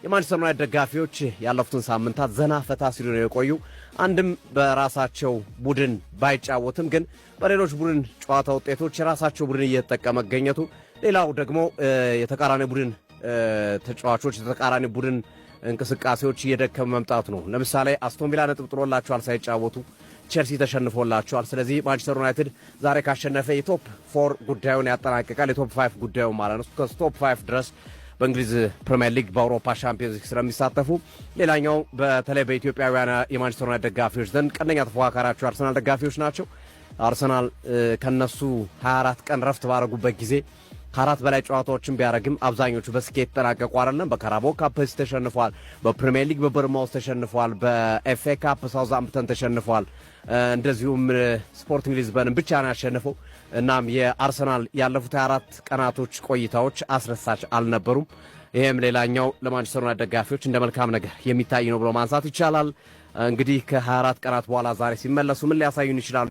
የማንቸስተር ዩናይትድ ደጋፊዎች ያለፉትን ሳምንታት ዘና ፈታ ሲሉ ነው የቆዩ። አንድም በራሳቸው ቡድን ባይጫወትም ግን በሌሎች ቡድን ጨዋታ ውጤቶች የራሳቸው ቡድን እየተጠቀመ መገኘቱ፣ ሌላው ደግሞ የተቃራኒ ቡድን ተጫዋቾች የተቃራኒ ቡድን እንቅስቃሴዎች እየደከመ መምጣቱ ነው። ለምሳሌ አስቶን ቪላ ነጥብ ጥሎላቸዋል ሳይጫወቱ፣ ቼልሲ ተሸንፎላቸዋል። ስለዚህ ማንቸስተር ዩናይትድ ዛሬ ካሸነፈ የቶፕ 4 ጉዳዩን ያጠናቅቃል። የቶፕ 5 ጉዳዩ ማለት ነው። ከቶፕ 5 ድረስ በእንግሊዝ ፕሪሚየር ሊግ በአውሮፓ ሻምፒዮንስ ሊግ ስለሚሳተፉ፣ ሌላኛው በተለይ በኢትዮጵያውያን የማንቸስተር ዩናይትድ ደጋፊዎች ዘንድ ቀንደኛ ተፎካካሪያቸው አርሰናል ደጋፊዎች ናቸው። አርሰናል ከነሱ 24 ቀን ረፍት ባረጉበት ጊዜ ከአራት በላይ ጨዋታዎችን ቢያደርግም አብዛኞቹ በስኬት ተጠናቀቁ አይደለም። በካራባኦ ካፕ ተሸንፏል፣ በፕሪሚየር ሊግ በቦርንማውዝ ተሸንፏል፣ በኤፍኤ ካፕ ሳውዝሃምፕተን ተሸንፏል። እንደዚሁም ስፖርቲንግ ሊዝበንን ብቻ ነው ያሸነፈው። እናም የአርሰናል ያለፉት 24 ቀናቶች ቆይታዎች አስረሳች አልነበሩም። ይሄም ሌላኛው ለማንቸስተር ዩናይትድ ደጋፊዎች እንደ መልካም ነገር የሚታይ ነው ብሎ ማንሳት ይቻላል። እንግዲህ ከ24 ቀናት በኋላ ዛሬ ሲመለሱ ምን ሊያሳዩን ይችላሉ?